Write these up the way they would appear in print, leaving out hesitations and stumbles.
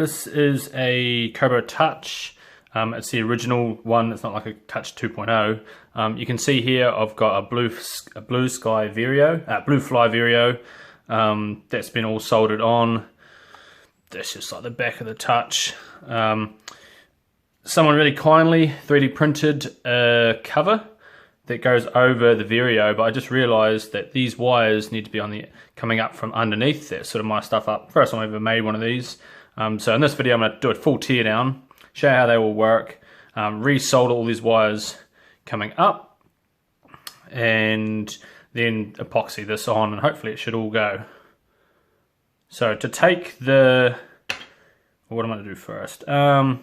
This is a Kobo Touch. It's the original one. It's not like a Touch 2.0. You can see here I've got a blueflyvario that's been all soldered on. That's just like the back of the Touch. Someone really kindly 3D printed a cover that goes over the Vario, but I just realized that these wires need to be coming up from underneath. That's sort of my stuff up. First time I ever made one of these. So in this video I'm going to do a full tear down, show how they all work, re-solder all these wires coming up, and then epoxy this on, and hopefully it should all go. So to take what am I going to do first? I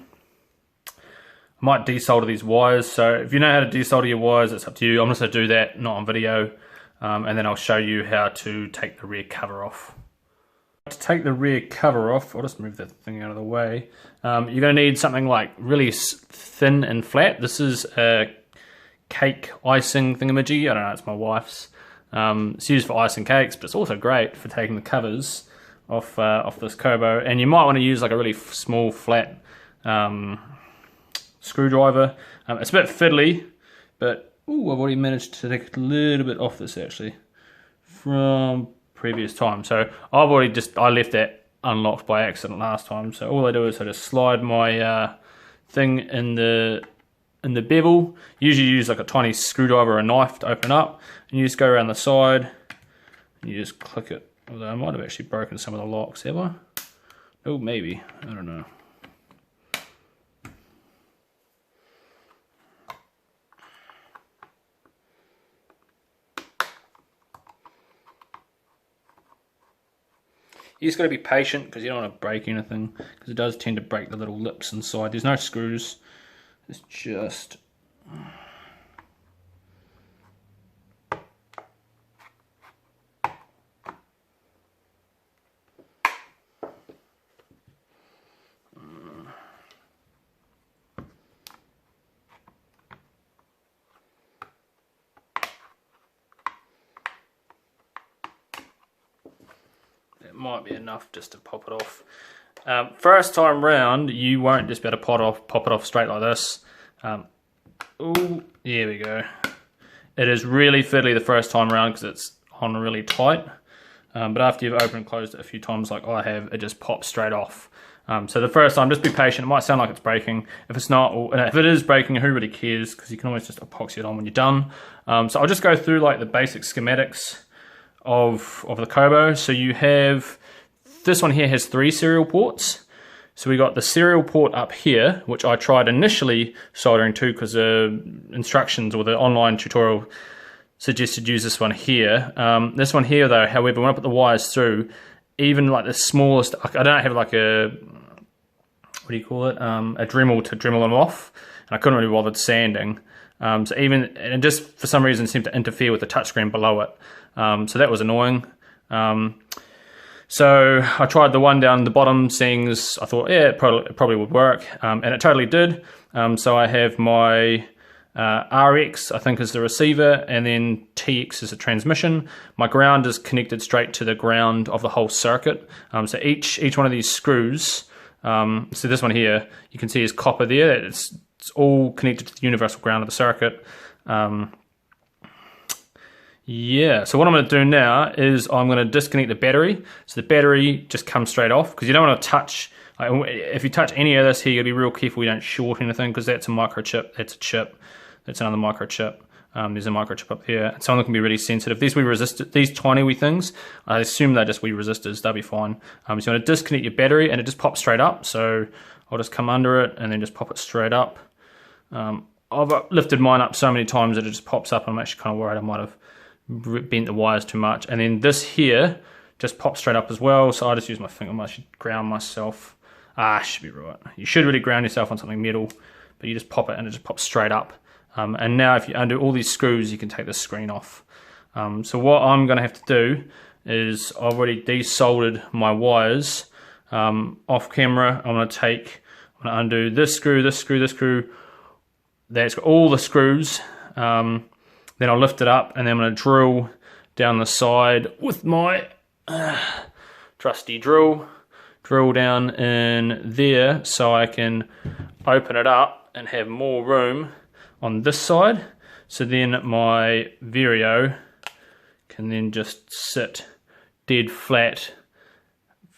might desolder these wires. So if you know how to desolder your wires, it's up to you. I'm just going to do that, not on video, and then I'll show you how to take the rear cover off. To take the rear cover off, I'll just move that thing out of the way. You're going to need something like really thin and flat. This is a cake icing thingamajig. I don't know, it's my wife's. It's used for icing cakes, but it's also great for taking the covers off this Kobo. And you might want to use like a really small flat screwdriver. It's a bit fiddly, but ooh, I've already managed to take a little bit off this actually from previous time. So I left that unlocked by accident last time. So all I do is I just slide my thing in the bevel. Usually use like a tiny screwdriver or a knife to open up, and you just go around the side and you just click it. Although I might have actually broken some of the locks, have I? Oh, maybe, I don't know. You just got to be patient because you don't want to break anything, because it does tend to break the little lips inside. There's no screws, it's just... It might be enough just to pop it off. First time round, you won't just be able to pop it off straight like this. Ooh, here we go. It is really fiddly the first time around because it's on really tight. But after you've opened and closed it a few times like I have, it just pops straight off. So the first time, just be patient. It might sound like it's breaking. If it's not, or if it is breaking, who really cares? Because you can always just epoxy it on when you're done. So I'll just go through like the basic schematics of the Kobo. So you have, this one here has 3 serial ports. So we got the serial port up here, which I tried initially soldering to because the instructions or the online tutorial suggested use this one here. This one here though, however, when I put the wires through, even like the smallest, I don't have like a, what do you call it, a Dremel to Dremel them off, and I couldn't really bother sanding. So even, and it just for some reason seemed to interfere with the touchscreen below it. So that was annoying. So I tried the one down the bottom, seeing as I thought, yeah, it probably would work, and it totally did. So I have my RX, I think, is the receiver, and then TX is the transmission. My ground is connected straight to the ground of the whole circuit. So each one of these screws, so this one here, you can see is copper there. It's all connected to the universal ground of the circuit. Yeah, so what I'm going to do now is I'm going to disconnect the battery. So the battery just comes straight off, because you don't want to touch, if you touch any of this here, you got to be real careful you don't short anything, because that's a microchip, that's a chip, that's another microchip. There's a microchip up here, and some of them can be really sensitive. These wee resistors, these tiny wee things, I assume they're just wee resistors, they'll be fine. So you want to disconnect your battery, and it just pops straight up. So I'll just come under it, and then just pop it straight up. I've lifted mine up so many times that it just pops up, and I'm actually kind of worried I might have bent the wires too much. And then this here just pops straight up as well, so I just use my finger. I should ground myself. Should be right. You should really ground yourself on something metal, but you just pop it and it just pops straight up. And now if you undo all these screws, you can take the screen off. So what I'm going to have to do is, I've already desoldered my wires off camera. I'm going to undo this screw, this screw, this screw. That's got all the screws. Then I'll lift it up, and then I'm going to drill down the side with my trusty drill drill down in there so I can open it up and have more room on this side. So then my Vario can then just sit dead flat,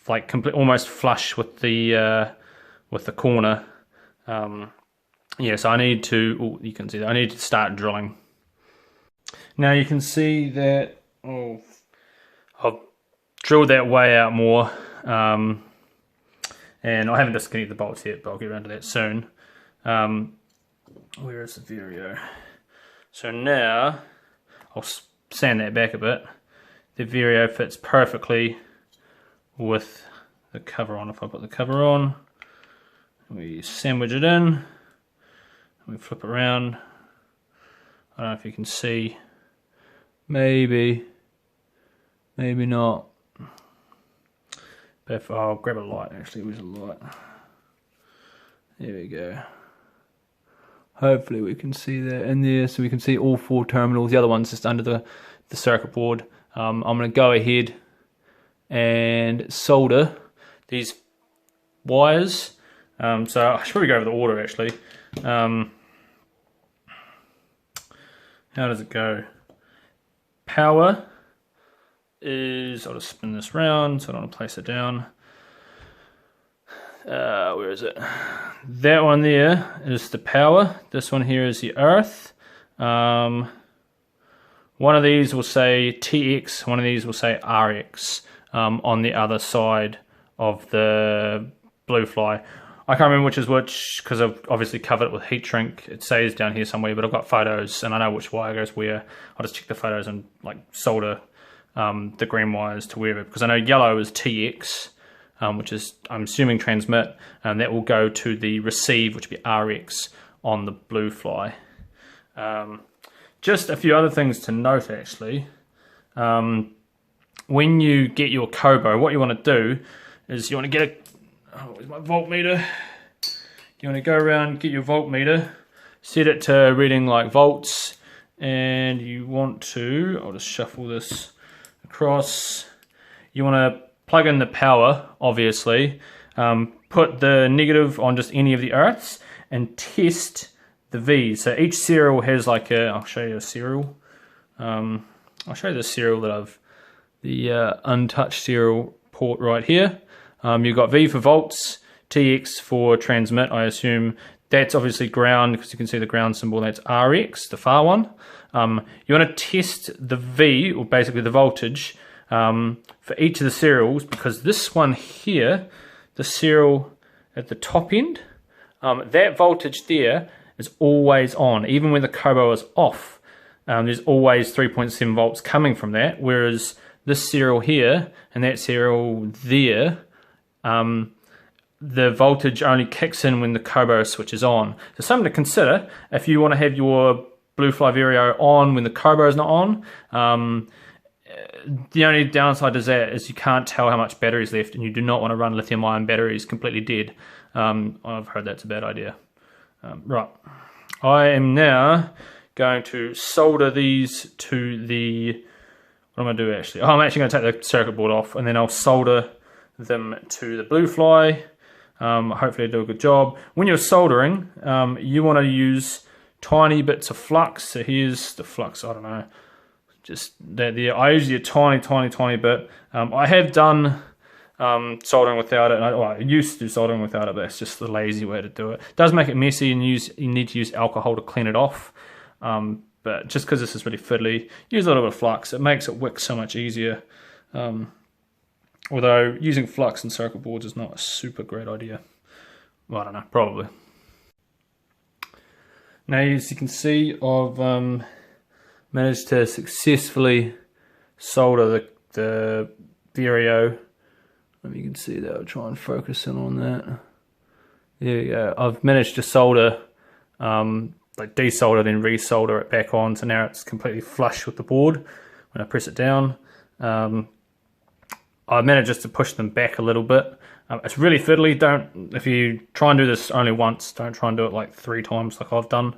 like almost flush with the corner. Yeah, so I need to, oh, you can see that, I need to start drilling. Now you can see that, oh, I've drilled that way out more, and I haven't disconnected the bolts yet, but I'll get around to that soon. Where is the Vario? So now, I'll sand that back a bit. The Vario fits perfectly with the cover on. If I put the cover on, we sandwich it in, we flip it around. I don't know if you can see, maybe not. But if I'll grab a light, actually, where's a light? There we go. Hopefully we can see that in there, so we can see all 4 terminals. The other one's just under the circuit board. I'm going to go ahead and solder these wires. So I should probably go over the order actually. How does it go? Power is, I'll just spin this round so I don't want to place it down. Where is it? That one there is the power. This one here is the earth. One of these will say TX, one of these will say RX on the other side of the Bluefly. I can't remember which is which because I've obviously covered it with heat shrink. It says down here somewhere, but I've got photos and I know which wire goes where. I'll just check the photos and like solder the green wires to wherever, because I know yellow is TX, which is, I'm assuming, transmit, and that will go to the receive, which will be RX on the Bluefly. Just a few other things to note actually. When you get your Kobo, what you want to do is you want to get a, oh, where's my voltmeter? You want to go around, get your voltmeter, set it to reading like volts, and you want to, I'll just shuffle this across, you want to plug in the power, obviously, put the negative on just any of the earths, and test the V's. So each serial has like a, I'll show you a serial. I'll show you the serial that I've, the untouched serial port right here. You've got V for volts, TX for transmit, I assume. That's obviously ground, because you can see the ground symbol, that's RX, the far one. You want to test the V, or basically the voltage, for each of the serials, because this one here, the serial at the top end, that voltage there is always on, even when the Kobo is off. There's always 3.7 volts coming from that, whereas this serial here and that serial there, the voltage only kicks in when the Kobo switches on. So something to consider if you want to have your blueflyvario on when the Kobo is not on. The only downside to that is you can't tell how much battery's left, and you do not want to run lithium ion batteries completely dead. I've heard that's a bad idea. Right, I am now going to solder these to the, what am I going to do actually? Oh, I'm actually going to take the circuit board off, and then I'll solder them to the Bluefly. Hopefully I do a good job. When you're soldering, you want to use tiny bits of flux. So here's the flux, I don't know, just that there. I usually a tiny bit. I have done soldering without it. I used to do soldering without it, but it's just the lazy way to do it. It does make it messy, and you need to use alcohol to clean it off. But just because this is really fiddly, use a little bit of flux. It makes it wick so much easier. Although using flux in circuit boards is not a super great idea. Well, I don't know, probably. Now, as you can see, I've managed to successfully solder the Vario. You can see that. I'll try and focus in on that. There we go. I've managed to solder, like desolder, then resolder it back on. So now it's completely flush with the board when I press it down. I managed just to push them back a little bit. It's really fiddly. If you try and do this only once, don't try and do it like 3 times like I've done.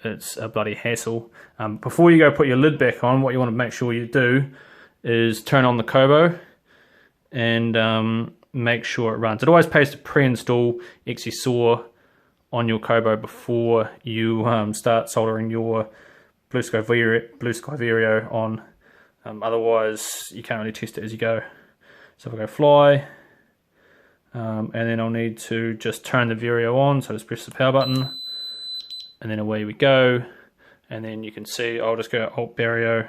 It's a bloody hassle. Before you go put your lid back on, what you want to make sure you do is turn on the Kobo and make sure it runs. It always pays to pre-install XE-Saw on your Kobo before you start soldering your blueflyvario on. Otherwise, you can't really test it as you go. So if I go fly, and then I'll need to just turn the Vario on, so just press the power button, and then away we go. And then you can see, I'll just go Alt Vario,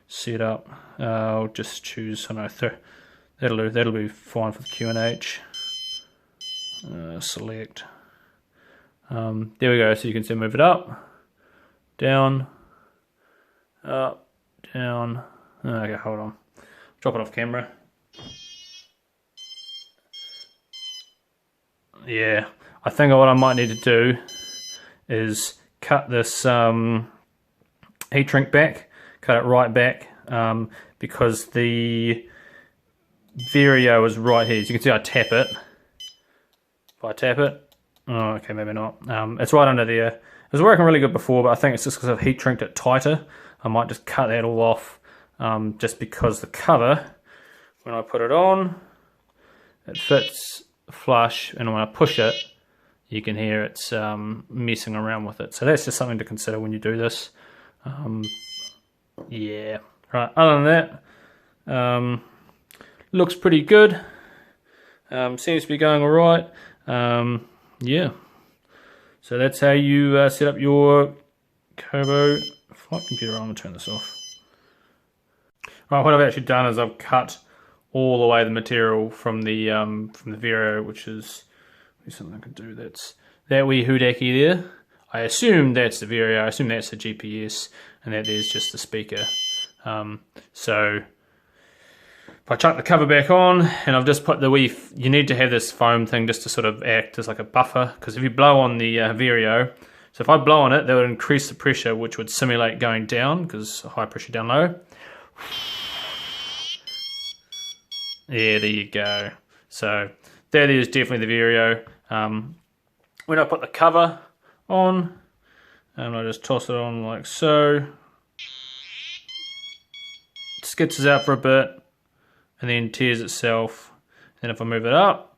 set up. I'll just choose, I don't know, that'll be fine for the Q&H. Select. There we go, so you can see move it up, down, up, down. Okay, hold on. Drop it off camera. Yeah, I think what I might need to do is cut this heat shrink back, cut it right back, because the Vario is right here. As you can see, I tap it. If I tap it, oh, okay, maybe not. It's right under there. It was working really good before, but I think it's just because I've heat shrinked it tighter. I might just cut that all off, just because the cover, when I put it on, it fits flush, and when I push it, you can hear it's messing around with it. So that's just something to consider when you do this. Yeah, right, other than that, looks pretty good. Seems to be going alright. Yeah, so that's how you set up your Kobo flight computer. I'm going to turn this off. Right, what I've actually done is I've cut all the way the material from the Vario, which is something I can do. That's that wee hoodaki there. I assume that's the Vario. I assume that's the GPS, and that there's just the speaker. So if I chuck the cover back on, and I've just put the wee, you need to have this foam thing just to sort of act as like a buffer, because if you blow on the Vario, so if I blow on it, that would increase the pressure, which would simulate going down, because high pressure down low. Yeah, there you go. So that is definitely the Vario. When I put the cover on, and I just toss it on like so, it skitters out for a bit, and then tears itself. And if I move it up,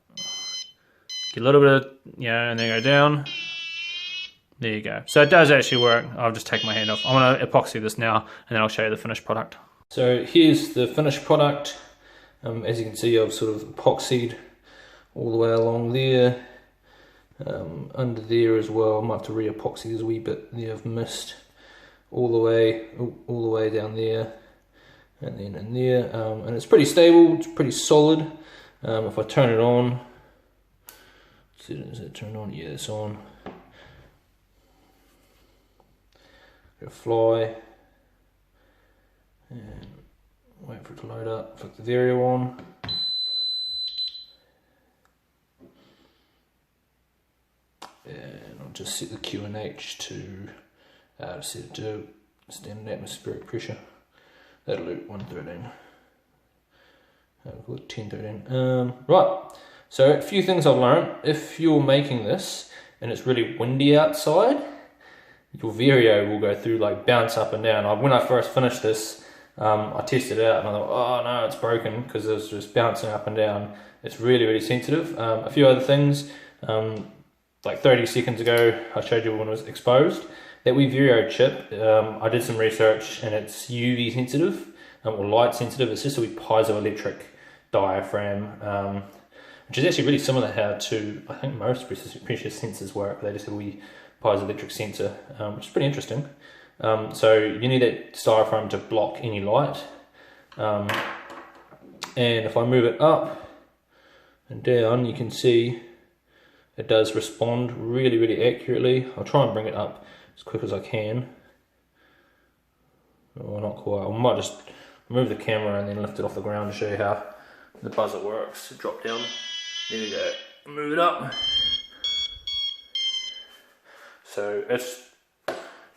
get a little bit of, and then go down. There you go. So it does actually work. I'll just take my hand off. I'm going to epoxy this now, and then I'll show you the finished product. So here's the finished product. As you can see, I've sort of epoxied all the way along there, under there as well. I might have to re-epoxy, there's a wee bit there I've missed, all the way down there, and then in there, and it's pretty stable, it's pretty solid. If I turn it on, is it turned on? Yeah, it's on. Go fly, and wait for it to load up, flick the Vario on. And I'll just set the Q&H to set it to standard atmospheric pressure. That'll do 113. I'll call it 1013. Right, so a few things I've learned. If you're making this and it's really windy outside, your Vario will go through, like, bounce up and down. When I first finished this, I tested it out and I thought, oh no, it's broken, because it was just bouncing up and down. It's really, really sensitive. A few other things, like 30 seconds ago, I showed you when it was exposed. That wee Vario chip, I did some research, and it's UV sensitive, or light sensitive. It's just a wee piezoelectric diaphragm, which is actually really similar how to, I think, most pressure sensors work. They just have a wee piezoelectric sensor, which is pretty interesting. So you need that styrofoam to block any light. And if I move it up and down, you can see it does respond really, really accurately. I'll try and bring it up as quick as I can. Oh, not quite. I might just move the camera and then lift it off the ground to show you how the buzzer works. Drop down. There we go. Move it up. So it's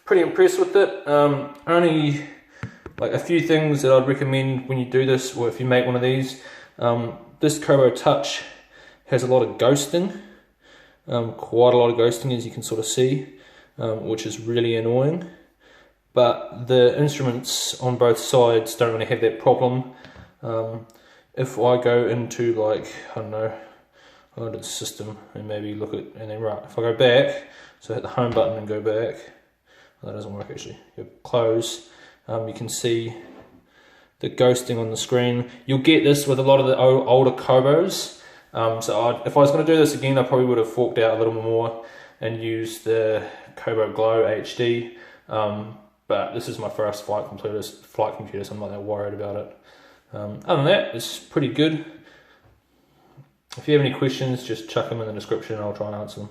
pretty impressed with it. Only like a few things that I'd recommend when you do this, or if you make one of these. This Kobo Touch has a lot of ghosting. Quite a lot of ghosting, as you can sort of see, which is really annoying. But the instruments on both sides don't really have that problem. if I go into like, I don't know, I'll go to the system and maybe look at, and then right, if I go back, so hit the home button and go back, oh, that doesn't work actually, go close, you can see the ghosting on the screen. You'll get this with a lot of the older Kobos. If I was going to do this again, I probably would have forked out a little more and used the Kobo Glow HD. But this is my first flight computer, so I'm not that worried about it. Other than that, it's pretty good. If you have any questions, just chuck them in the description and I'll try and answer them.